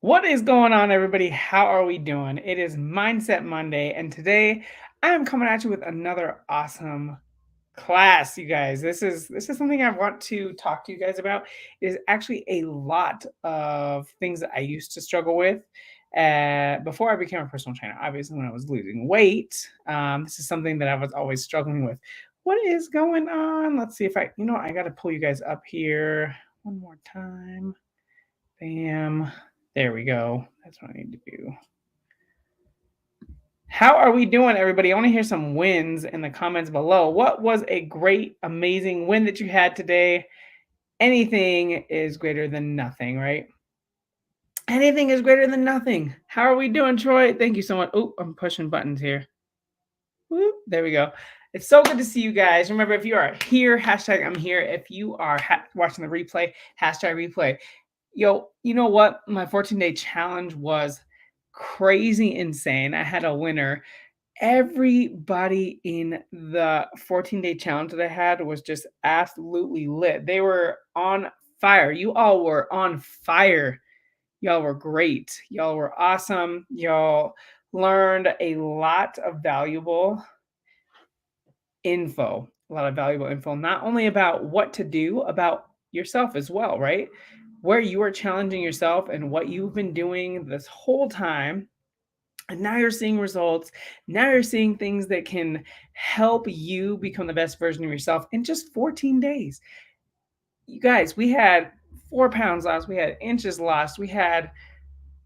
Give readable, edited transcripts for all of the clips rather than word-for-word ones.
What is going on, everybody? How are we doing? It is Mindset Monday, and today I am coming at you with another awesome class, you guys. This is something I want to talk to you guys about. It is actually a lot of things that I used to struggle with before I became a personal trainer. Obviously, when I was losing weight, this is something that I was always struggling with. What is going on? Let's see if I got to pull you guys up here one more time. Bam. There we go. That's what I need to do. How are we doing, everybody? I want to hear some wins in the comments below. What was a great, amazing win that you had today? Anything is greater than nothing, right? Anything is greater than nothing. How are we doing, Troy? Thank you so much. Oh, I'm pushing buttons here. Whoop, there we go. It's so good to see you guys. Remember, if you are here, hashtag I'm here. If you are watching the replay, hashtag replay. Yo, you know what? My 14-day challenge was crazy insane. I had a winner. Everybody in the 14-day challenge that I had was just absolutely lit. They were on fire. You all were on fire. Y'all were great. Y'all were awesome. Y'all learned a lot of valuable info, not only about what to do, about yourself as well, right? Where you are challenging yourself and what you've been doing this whole time. And now you're seeing results. Now you're seeing things that can help you become the best version of yourself in just 14 days. You guys, we had 4 pounds lost, we had inches lost, we had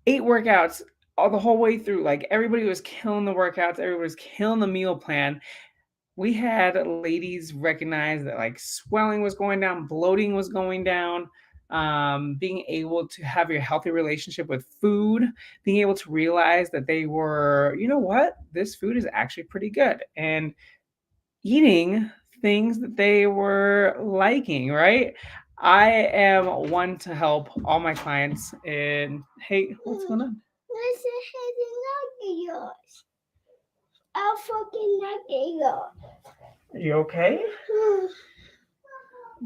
8 workouts all the whole way through. Like everybody was killing the workouts, everybody was killing the meal plan. We had ladies recognize that like swelling was going down, bloating was going down, being able to have your healthy relationship with food, being able to realize that they were, you know what, this food is actually pretty good, and eating things that they were liking, right? I am one to help all my clients. And hey, what's going on? This is yours. I'll fucking knock it yours. Are you okay?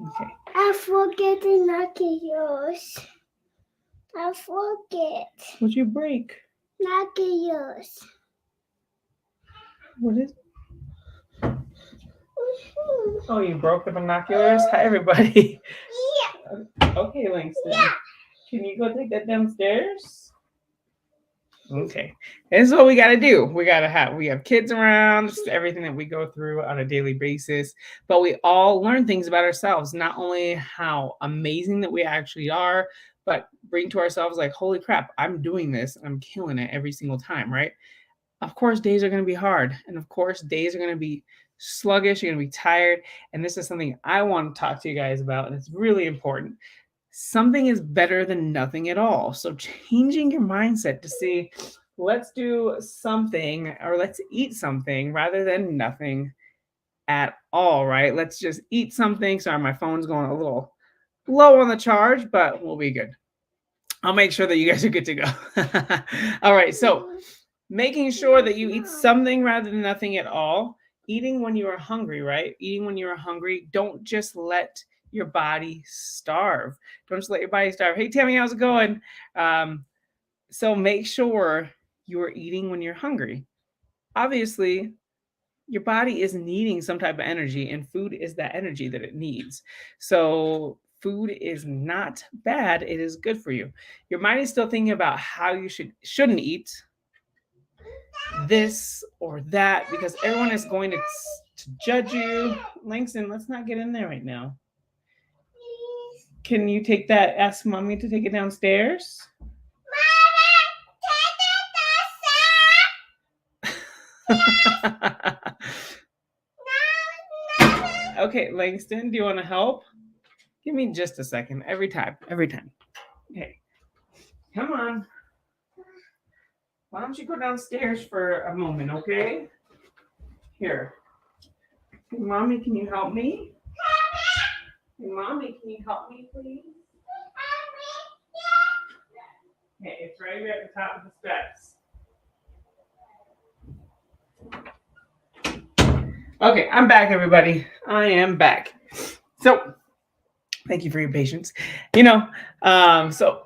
Okay. I forget to knock it yours. I forget. What'd you break? Knock it yours. What is? Oh, you broke the binoculars? Hi, everybody. Yeah. Okay, Langston. Yeah. Can you go take that downstairs? Okay. This is what we got to do. We have kids around, just everything that we go through on a daily basis. But we all learn things about ourselves, not only how amazing that we actually are, but bring to ourselves like, holy crap, I'm doing this. I'm killing it every single time, right? Of course, days are going to be hard. And of course, days are going to be sluggish. You're going to be tired. And this is something I want to talk to you guys about. And it's really important. Something is better than nothing at all. So, changing your mindset to see, let's do something or let's eat something rather than nothing at all, right? Let's just eat something. Sorry, my phone's going a little low on the charge, but we'll be good. I'll make sure that you guys are good to go. All right. So, making sure that you eat something rather than nothing at all. Eating when you are hungry, right? Eating when you are hungry. Don't just let your body starve. Don't just let your body starve. Hey, Tammy, how's it going? So make sure you are eating when you're hungry. Obviously, your body is needing some type of energy, and food is that energy that it needs. So food is not bad. It is good for you. Your mind is still thinking about how you shouldn't eat this or that because everyone is going to judge you. Langston, let's not get in there right now. Can you take that? Ask mommy to take it downstairs. Okay, Langston, do you want to help? Give me just a second. Every time. Okay. Come on. Why don't you go downstairs for a moment, okay? Here. Hey, mommy, can you help me? Hey, mommy, can you help me, please? Okay, it's right here at the top of the steps. Okay, I'm back, everybody. I am back. So, thank you for your patience. So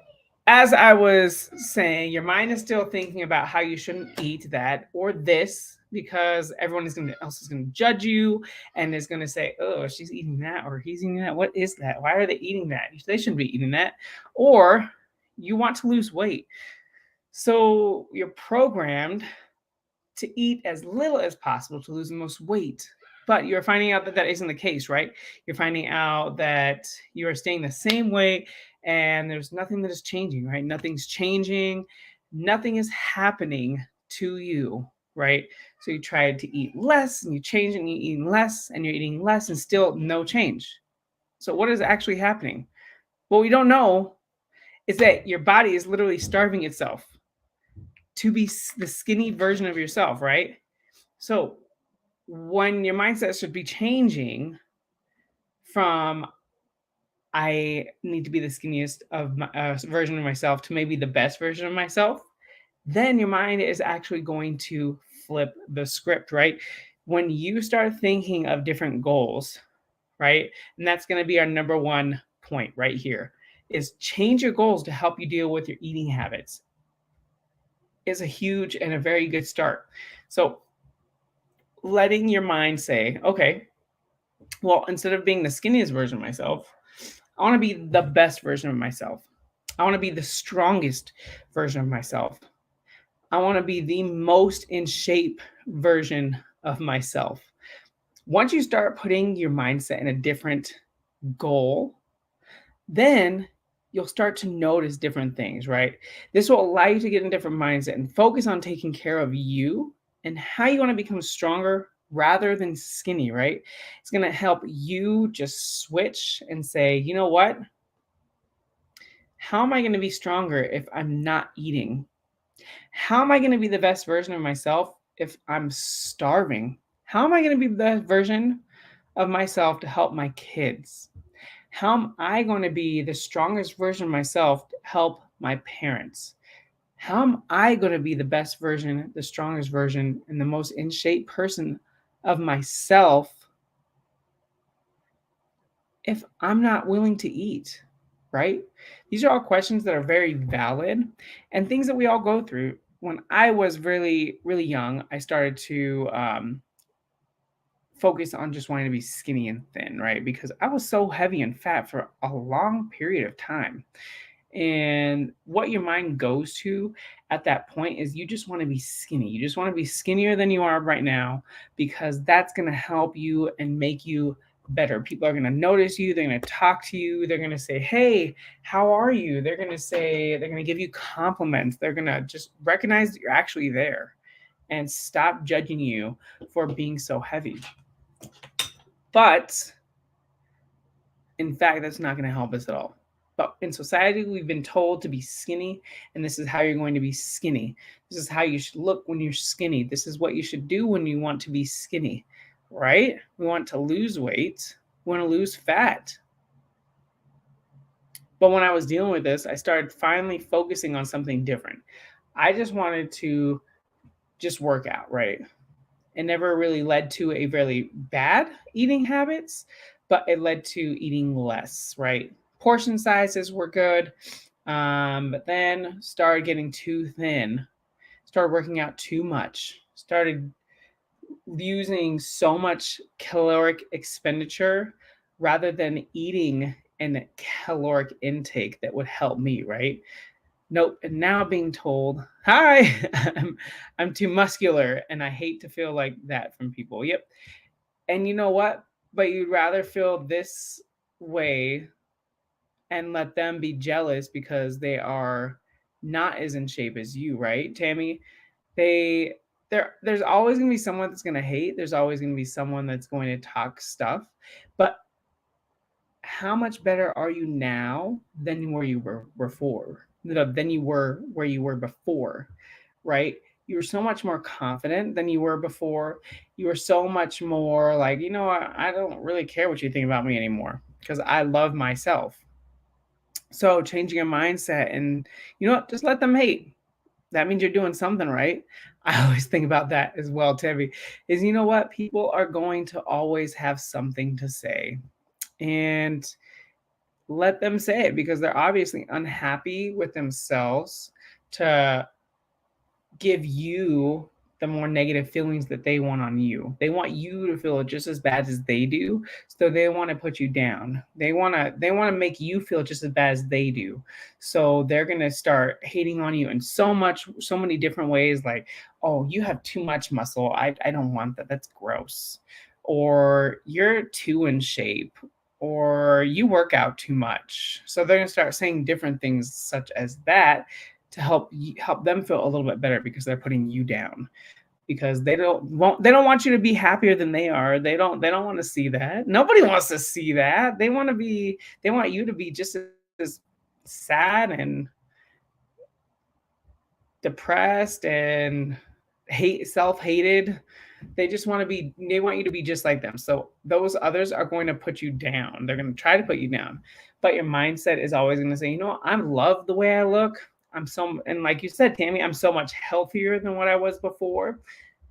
as I was saying, your mind is still thinking about how you shouldn't eat that or this because everyone else is going to judge you and is going to say, "Oh, she's eating that or he's eating that. What is that? Why are they eating that? They shouldn't be eating that." Or you want to lose weight, so you're programmed to eat as little as possible to lose the most weight. But you're finding out that that isn't the case, right? You're finding out that you are staying the same way and there's nothing that is changing, right? Nothing's changing. Nothing is happening to you, right? So you tried to eat less and you change and you're eating less and you're eating less and still no change. So what is actually happening? What we don't know is that your body is literally starving itself to be the skinny version of yourself, right? So when your mindset should be changing from I need to be the skinniest of my version of myself to maybe the best version of myself, then your mind is actually going to flip the script, right? When you start thinking of different goals, right? And that's going to be our number one point right here is change your goals to help you deal with your eating habits is a huge and a very good start. So letting your mind say, okay, well, instead of being the skinniest version of myself, I want to be the best version of myself. I want to be the strongest version of myself. I want to be the most in shape version of myself. Once you start putting your mindset in a different goal, then you'll start to notice different things, right? This will allow you to get in a different mindset and focus on taking care of you and how you want to become stronger rather than skinny, right? It's going to help you just switch and say, you know what? How am I going to be stronger if I'm not eating? How am I going to be the best version of myself if I'm starving? How am I going to be the best version of myself to help my kids? How am I going to be the strongest version of myself to help my parents? How am I going to be the best version, the strongest version, and the most in shape person of myself if I'm not willing to eat? Right? These are all questions that are very valid and things that we all go through. When I was really, really young, I started to focus on just wanting to be skinny and thin, right? Because I was so heavy and fat for a long period of time. And what your mind goes to at that point is you just want to be skinny. You just want to be skinnier than you are right now because that's going to help you and make you better. People are going to notice you. They're going to talk to you. They're going to say, "Hey, how are you?" They're going to give you compliments. They're going to just recognize that you're actually there and stop judging you for being so heavy. But in fact, that's not going to help us at all. But in society, we've been told to be skinny, and this is how you're going to be skinny. This is how you should look when you're skinny. This is what you should do when you want to be skinny, right? We want to lose weight, we want to lose fat. But when I was dealing with this, I started finally focusing on something different. I just wanted to just work out, right? It never really led to a really bad eating habits, but it led to eating less, right? Portion sizes were good, but then started getting too thin, started working out too much, started using so much caloric expenditure rather than eating and caloric intake that would help me, right? Nope. And now being told, hi, I'm too muscular and I hate to feel like that from people. Yep. And you know what? But you'd rather feel this way and let them be jealous because they are not as in shape as you, right, Tammy? There's always going to be someone that's going to hate. There's always going to be someone that's going to talk stuff. But how much better are you now than where you were before? Than you were where you were before, right? You were so much more confident than you were before. You were so much more like, you know, I don't really care what you think about me anymore because I love myself. So changing your mindset and, you know what, just let them hate. That means you're doing something right. I always think about that as well, Tevi, is you know what? People are going to always have something to say. And let them say it, because they're obviously unhappy with themselves to give you the more negative feelings that they want on you. They want you to feel just as bad as they do. So they want to put you down. They want to make you feel just as bad as they do. So they're going to start hating on you in so many different ways, like, "Oh, you have too much muscle. I don't want that. That's gross." Or, "You're too in shape." Or, "You work out too much." So they're going to start saying different things such as that to help them feel a little bit better, because they're putting you down, because they don't want you to be happier than they are. They don't want to see that. Nobody wants to see that. They want you to be just as sad and depressed and self-hated. They want you to be just like them. So those others are going to put you down. They're going to try to put you down. But your mindset is always going to say, I love the way I look. And like you said, Tammy, I'm so much healthier than what I was before.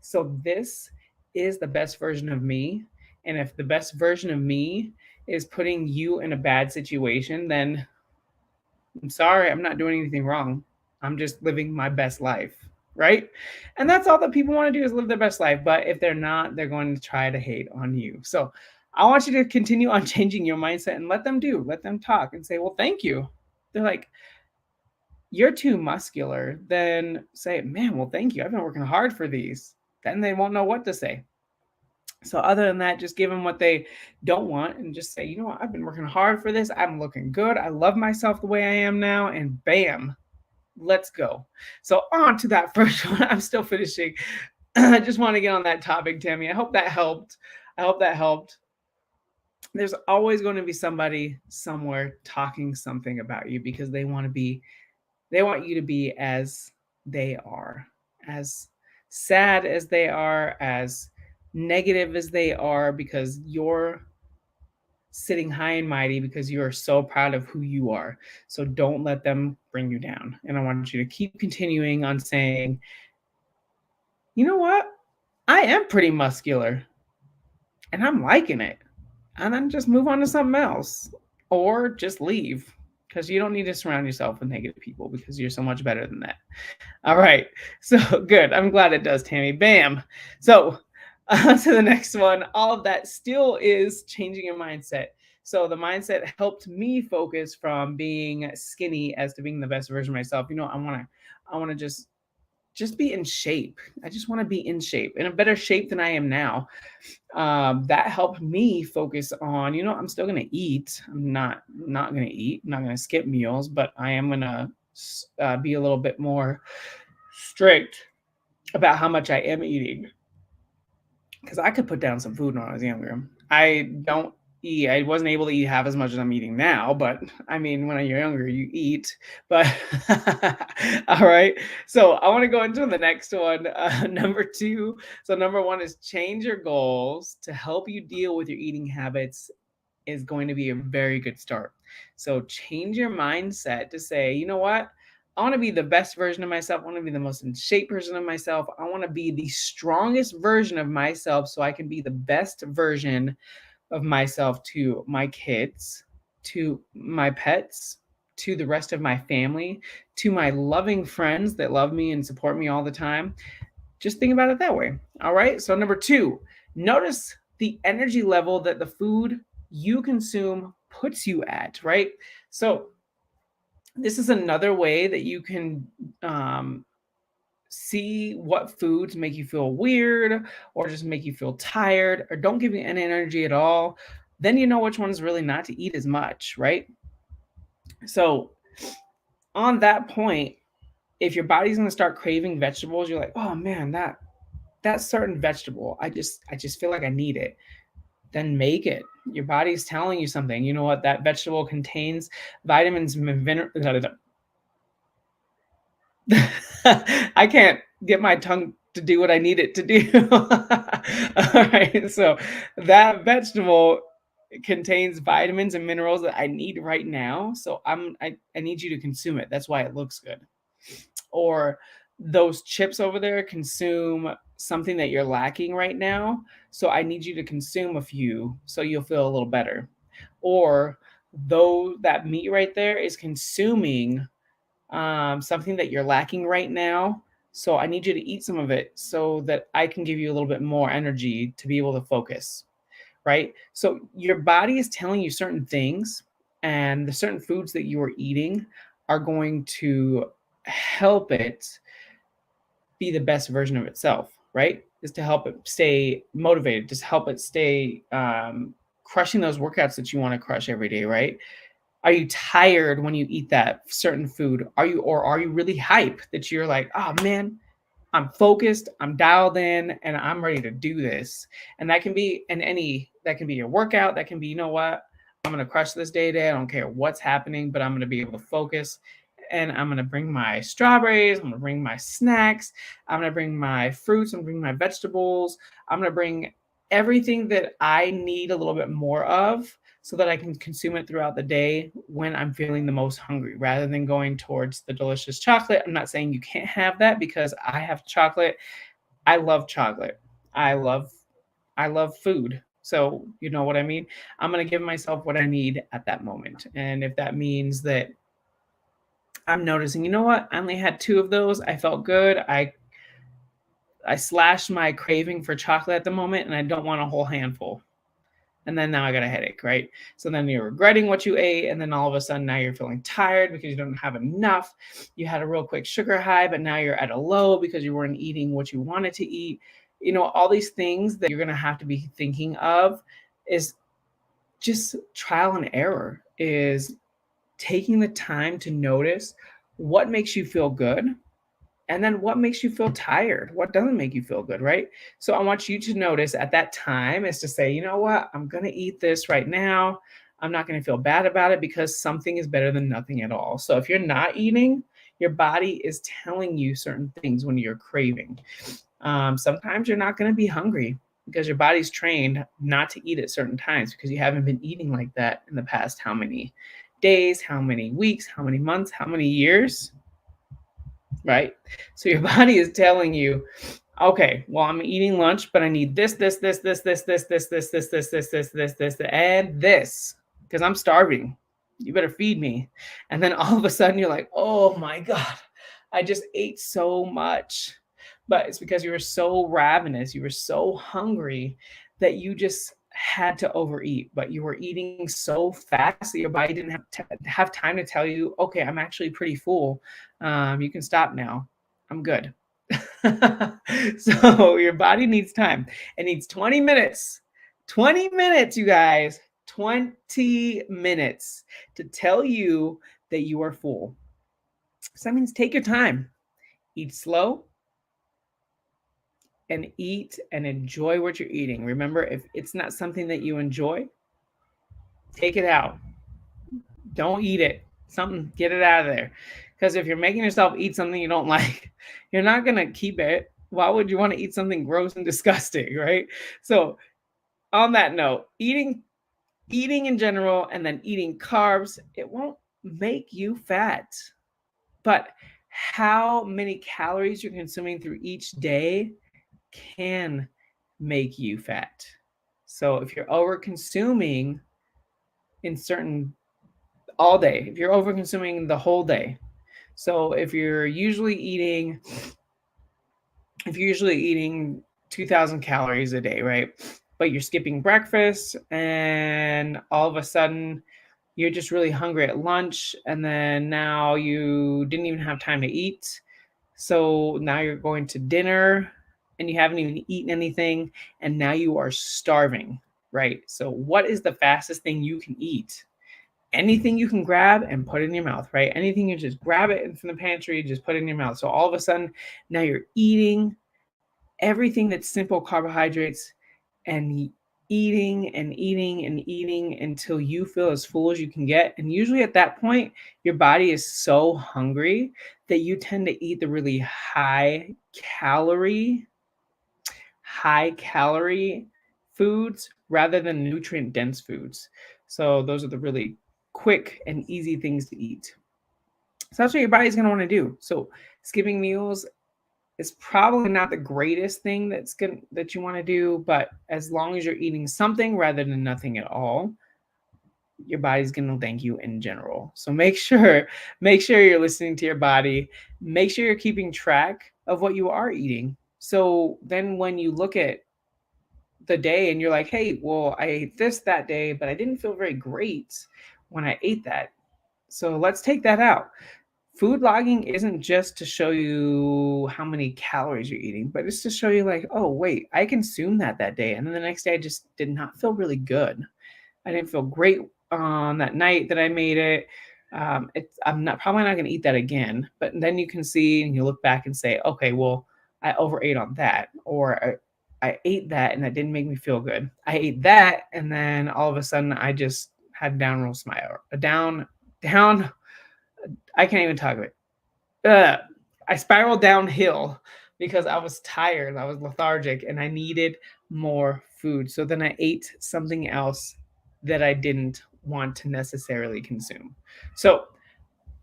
So this is the best version of me. And if the best version of me is putting you in a bad situation, then I'm sorry, I'm not doing anything wrong. I'm just living my best life, right? And that's all that people want to do, is live their best life. But if they're not, they're going to try to hate on you. So I want you to continue on changing your mindset, and let them talk and say, "Well, thank you." They're like, "You're too muscular." Then say, "Man, well, thank you. I've been working hard for these." Then they won't know what to say. So other than that, just give them what they don't want and just say, what? I've been working hard for this. I'm looking good. I love myself the way I am now. And bam, let's go. So on to that first one. I'm still finishing. I just want to get on that topic, Tammy. I hope that helped. There's always going to be somebody somewhere talking something about you, because they want you to be as they are, as sad as they are, as negative as they are, because you're sitting high and mighty, because you are so proud of who you are. So don't let them bring you down. And I want you to keep continuing on saying, "You know what? I am pretty muscular and I'm liking it." And then just move on to something else, or just leave, because you don't need to surround yourself with negative people, because you're so much better than that. All right. So good. I'm glad it does, Tammy. Bam. So on to the next one. All of that still is changing your mindset. So the mindset helped me focus from being skinny as to being the best version of myself. I want to just be in shape. I just want to be in shape, in a better shape than I am now. That helped me focus on, I'm still going to eat. I'm not going to eat. I'm not going to skip meals, but I am going to be a little bit more strict about how much I am eating, because I could put down some food when I was younger. I wasn't able to eat half as much as I'm eating now, but I mean, when you're younger, you eat. But all right. So I want to go into the next one, number 2. So number 1 is change your goals to help you deal with your eating habits, is going to be a very good start. So change your mindset to say, "You know what? I want to be the best version of myself. I want to be the most in shape version of myself. I want to be the strongest version of myself, so I can be the best version of myself to my kids, to my pets, to the rest of my family, to my loving friends that love me and support me all the time." Just think about it that way. All right. So number 2, notice the energy level that the food you consume puts you at, right? So this is another way that you can see what foods make you feel weird, or just make you feel tired, or don't give you any energy at all. Then you know which ones really not to eat as much, right? So on that point, if your body's going to start craving vegetables, you're like, "Oh man, that certain vegetable, I just feel like I need it." Then make it. Your body's telling you something. You know what? That vegetable contains vitamins and minerals. I can't get my tongue to do what I need it to do. All right. So that vegetable contains vitamins and minerals that I need right now. So I need you to consume it. That's why it looks good. Or those chips over there consume something that you're lacking right now. So I need you to consume a few so you'll feel a little better. Or though that meat right there is consuming something that you're lacking right now. So I need you to eat some of it so that I can give you a little bit more energy to be able to focus, right? So your body is telling you certain things, and the certain foods that you are eating are going to help it be the best version of itself, right? Is to help it stay motivated, just help it stay crushing those workouts that you want to crush every day, right? Are you tired when you eat that certain food? Are you really hype that you're like, oh man, I'm focused, I'm dialed in, and I'm ready to do this. And that can be that can be your workout. That can be, you know what? I'm going to crush this day today. I don't care what's happening, but I'm going to be able to focus. And I'm going to bring my strawberries. I'm going to bring my snacks. I'm going to bring my fruits. I'm going to bring my vegetables. I'm going to bring everything that I need a little bit more of so that I can consume it throughout the day when I'm feeling the most hungry, rather than going towards the delicious chocolate. I'm not saying you can't have that, because I have chocolate. I love chocolate. I love food. So, you know what I mean? I'm going to give myself what I need at that moment. And if that means that I'm noticing, you know what? I only had 2 of those. I felt good. I slashed my craving for chocolate at the moment, and I don't want a whole handful. And then now I got a headache, right? So then you're regretting what you ate, and then all of a sudden now you're feeling tired because you don't have enough. You had a real quick sugar high, but now you're at a low because you weren't eating what you wanted to eat. You know, all these things that you're going to have to be thinking of is just trial and error, is taking the time to notice what makes you feel good, and then what makes you feel tired, what doesn't make you feel good, right? So I want you to notice at that time is to say, you know what, I'm going to eat this right now. I'm not going to feel bad about it, because something is better than nothing at all. So if you're not eating, your body is telling you certain things when you're craving. Sometimes you're not going to be hungry because your body's trained not to eat at certain times, because you haven't been eating like that in the past how many days, how many weeks, how many months, how many years, right? So your body is telling you, okay, well, I'm eating lunch, but I need this, and this, because I'm starving. You better feed me. And then all of a sudden you're like, oh my God, I just ate so much. But it's because you were so ravenous, you were so hungry that you just had to overeat, but you were eating so fast that your body didn't have time to tell you, okay, I'm actually pretty full. You can stop now. I'm good. So your body needs time. It needs 20 minutes. 20 minutes, you guys. 20 minutes to tell you that you are full. So that means take your time. Eat slow and eat and enjoy what you're eating. Remember, if it's not something that you enjoy, take it out. Don't eat it. Get it out of there. Because if you're making yourself eat something you don't like, you're not going to keep it. Why would you want to eat something gross and disgusting, right? So, on that note, eating in general and then eating carbs, it won't make you fat. But how many calories you're consuming through each day can make you fat. So, if you're over consuming in certain all day, if you're over consuming the whole day, so if you're usually eating 2,000 calories a day, right? But you're skipping breakfast, and all of a sudden you're just really hungry at lunch, and then now you didn't even have time to eat. So now you're going to dinner and you haven't even eaten anything, and now you are starving, right? So what is the fastest thing you can eat? Anything you can grab and put in your mouth, right? Anything, you just grab it from the pantry, just put it in your mouth. So all of a sudden, now you're eating everything that's simple carbohydrates, and eating and eating and eating until you feel as full as you can get. And usually at that point, your body is so hungry that you tend to eat the really high calorie foods rather than nutrient dense foods. So those are the really quick and easy things to eat. So that's what your body's going to want to do. So skipping meals is probably not the greatest thing that you want to do, but as long as you're eating something rather than nothing at all, your body's going to thank you in general. So make sure you're listening to your body. Make sure you're keeping track of what you are eating. So then when you look at the day and you're like, hey, well, I ate this that day, but I didn't feel very great when I ate that. So let's take that out. Food logging isn't just to show you how many calories you're eating, but it's to show you like, oh, wait, I consumed that day. And then the next day I just did not feel really good. I didn't feel great on that night that I made it. I'm probably not going to eat that again. But then you can see and you look back and say, okay, well, I overate on that, or I ate that and that didn't make me feel good. I ate that and then all of a sudden I just had downward smile, a down. I can't even talk of it. I spiraled downhill because I was tired, I was lethargic, and I needed more food. So then I ate something else that I didn't want to necessarily consume. So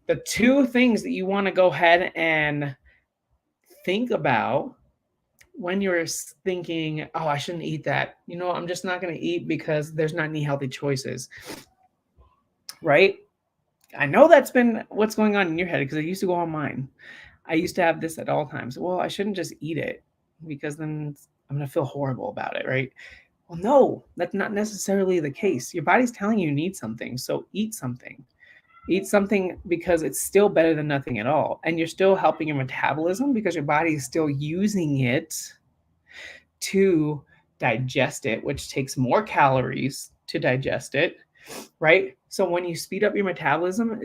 the two things that you want to go ahead and think about when you're thinking, oh, I shouldn't eat that. You know, I'm just not going to eat because there's not any healthy choices, right? I know that's been what's going on in your head because it used to go on mine. I used to have this at all times. Well, I shouldn't just eat it because then I'm going to feel horrible about it, right? Well, no, that's not necessarily the case. Your body's telling you need something, so eat something. Eat something because it's still better than nothing at all. And you're still helping your metabolism because your body is still using it to digest it, which takes more calories to digest it, right? So when you speed up your metabolism,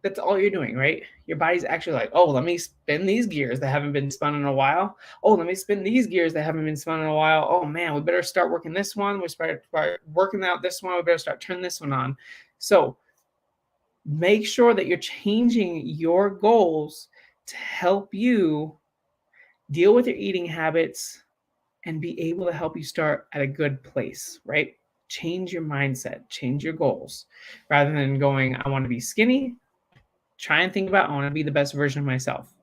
that's all you're doing, right? Your body's actually like, oh, let me spin these gears that haven't been spun in a while. Oh, let me spin these gears that haven't been spun in a while. Oh man, we better start working this one. We start working out this one. We better start turning this one on. So make sure that you're changing your goals to help you deal with your eating habits and be able to help you start at a good place, right? Change your mindset, change your goals. Rather than going, I want to be skinny, try and think about, I want to be the best version of myself.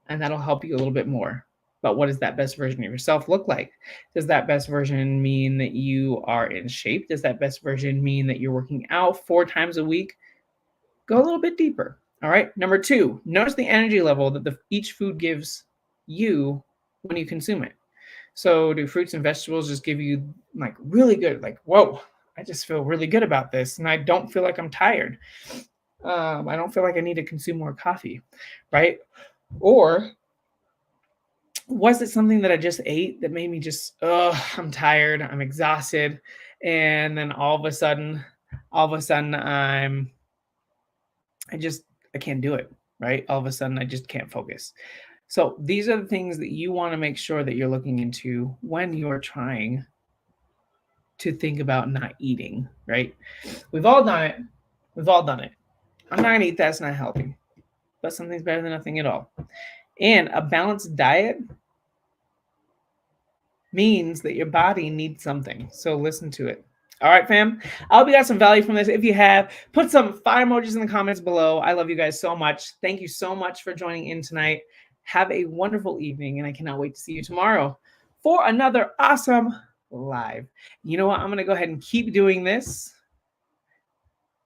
And that'll help you a little bit more. But what does that best version of yourself look like? Does that best version mean that you are in shape? Does that best version mean that you're working out 4 times a week? Go a little bit deeper. All right. Number 2, notice the energy level that each food gives you when you consume it. So do fruits and vegetables just give you like really good, like, whoa, I just feel really good about this. And I don't feel like I'm tired. I don't feel like I need to consume more coffee, right? Or was it something that I just ate that made me just, I'm tired, I'm exhausted. And then all of a sudden I can't do it, right? All of a sudden I just can't focus. So these are the things that you want to make sure that you're looking into when you're trying to think about not eating, right? We've all done it. I'm not going to eat that. It's not healthy. But something's better than nothing at all. And a balanced diet means that your body needs something. So listen to it. All right, fam. I hope you got some value from this. If you have, put some fire emojis in the comments below. I love you guys so much. Thank you so much for joining in tonight. Have a wonderful evening, and I cannot wait to see you tomorrow for another awesome live. You know what? I'm going to go ahead and keep doing this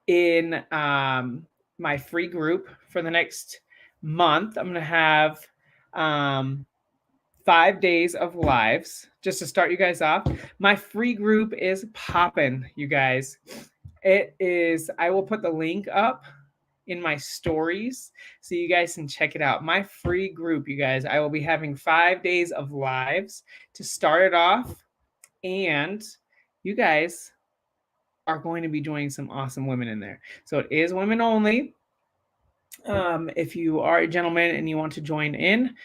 in my free group for the next month. I'm going to have 5 days of lives just to start you guys off. My free group is popping, you guys. It is, I will put the link up in my stories so you guys can check it out. My free group, you guys, I will be having 5 days of lives to start it off. And you guys are going to be joining some awesome women in there. So it is women only. If you are a gentleman and you want to join in,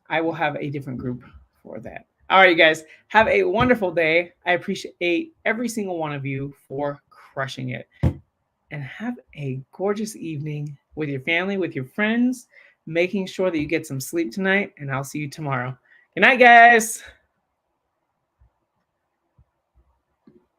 I will have a different group for that. All right, you guys, have a wonderful day. I appreciate every single one of you for crushing it. And have a gorgeous evening with your family, with your friends, making sure that you get some sleep tonight. And I'll see you tomorrow. Good night, guys.